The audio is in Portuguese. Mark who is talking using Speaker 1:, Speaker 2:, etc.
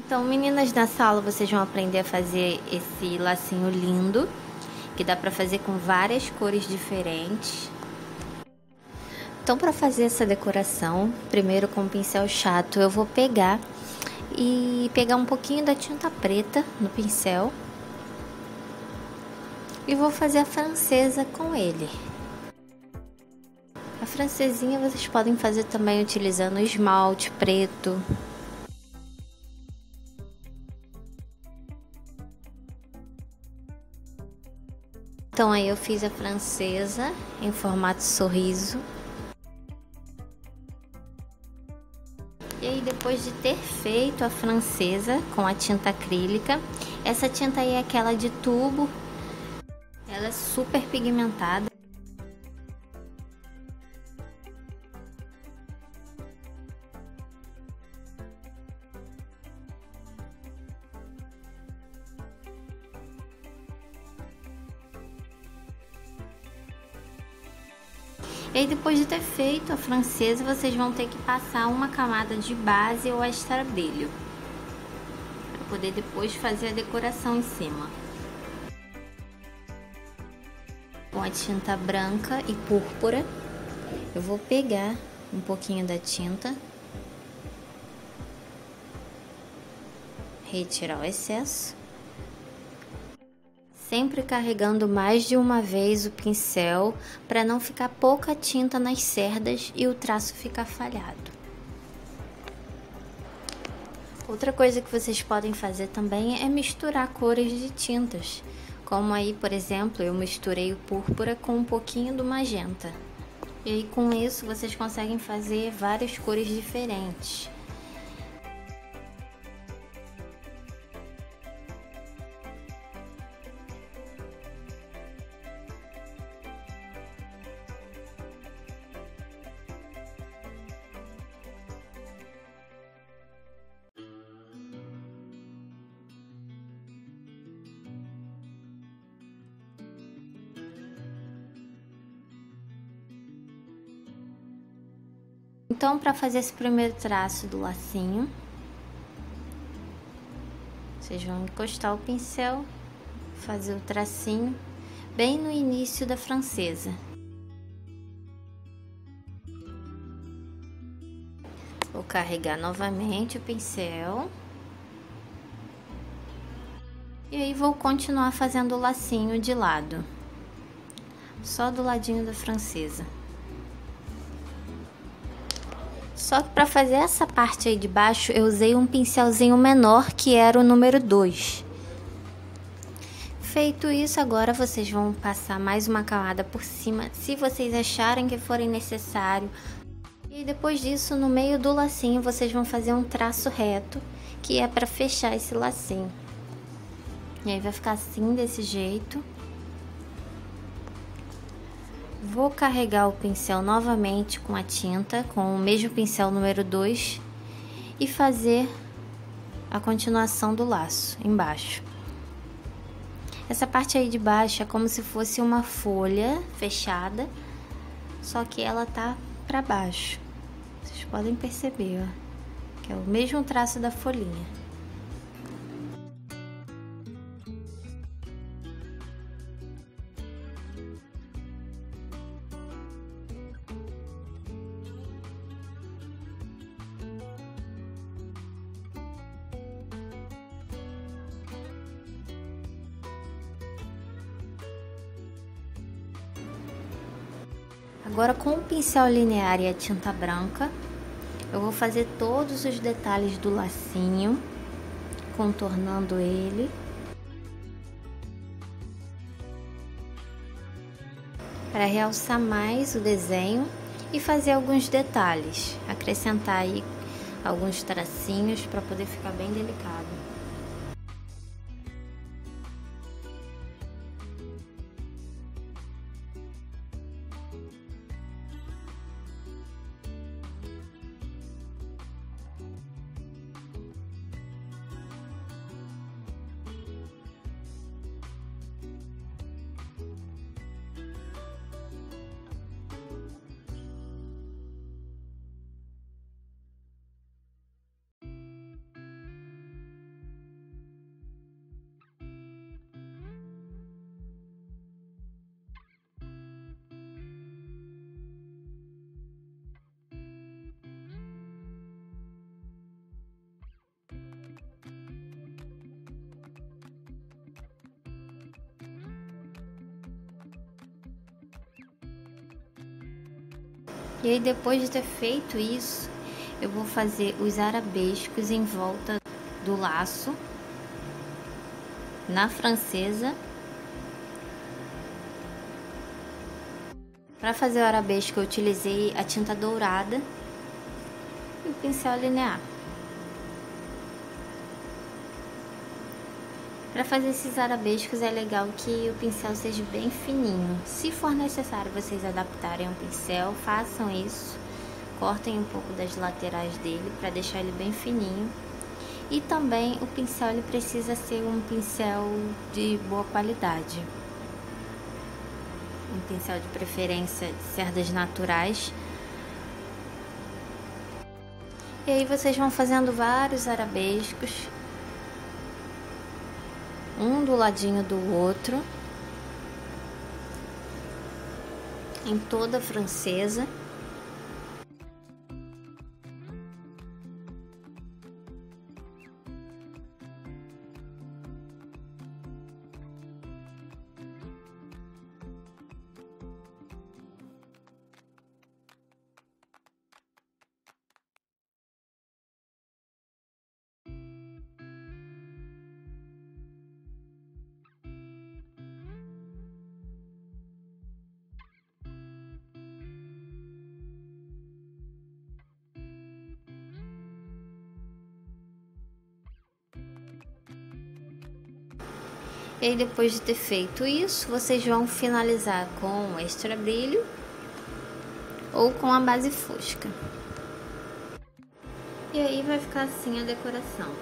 Speaker 1: Então, meninas, na sala vocês vão aprender a fazer esse lacinho lindo, que dá pra fazer com várias cores diferentes. Então, para fazer essa decoração, primeiro com o pincel chato, eu vou pegar um pouquinho da tinta preta no pincel e vou fazer a francesa com ele. A francesinha vocês podem fazer também utilizando esmalte preto. Então aí eu fiz a francesa em formato sorriso. E aí depois de ter feito a francesa com a tinta acrílica, essa tinta aí é aquela de tubo, ela é super pigmentada. E aí depois de ter feito a francesa, vocês vão ter que passar uma camada de base ou extra brilho, para poder depois fazer a decoração em cima. Com a tinta branca e púrpura, eu vou pegar um pouquinho da tinta, retirar o excesso. Sempre carregando mais de uma vez o pincel para não ficar pouca tinta nas cerdas e o traço ficar falhado. Outra coisa que vocês podem fazer também é misturar cores de tintas. Como aí, por exemplo, eu misturei o púrpura com um pouquinho do magenta. E aí com isso vocês conseguem fazer várias cores diferentes. Então, para fazer esse primeiro traço do lacinho, vocês vão encostar o pincel, fazer o tracinho bem no início da francesa. Vou carregar novamente o pincel. E aí vou continuar fazendo o lacinho de lado, só do ladinho da francesa. Só que para fazer essa parte aí de baixo, eu usei um pincelzinho menor, que era o número 2. Feito isso, agora vocês vão passar mais uma camada por cima, se vocês acharem que forem necessário. E depois disso, no meio do lacinho, vocês vão fazer um traço reto, que é para fechar esse lacinho. E aí vai ficar assim, desse jeito. Vou carregar o pincel novamente com a tinta, com o mesmo pincel número 2, e fazer a continuação do laço embaixo. Essa parte aí de baixo é como se fosse uma folha fechada, só que ela tá para baixo. Vocês podem perceber, ó, que é o mesmo traço da folhinha. Agora, com o pincel linear e a tinta branca, eu vou fazer todos os detalhes do lacinho, contornando ele. Para realçar mais o desenho e fazer alguns detalhes, acrescentar aí alguns tracinhos para poder ficar bem delicado. E aí, depois de ter feito isso, eu vou fazer os arabescos em volta do laço na francesa. Para fazer o arabesco eu utilizei a tinta dourada e o pincel linear. Para fazer esses arabescos é legal que o pincel seja bem fininho. Se for necessário vocês adaptarem o pincel, façam isso. Cortem um pouco das laterais dele para deixar ele bem fininho. E também o pincel ele precisa ser um pincel de boa qualidade. Um pincel de preferência de cerdas naturais. E aí vocês vão fazendo vários arabescos, um do ladinho do outro, em toda a francesa. E aí, depois de ter feito isso, vocês vão finalizar com extra brilho ou com a base fosca. E aí vai ficar assim a decoração.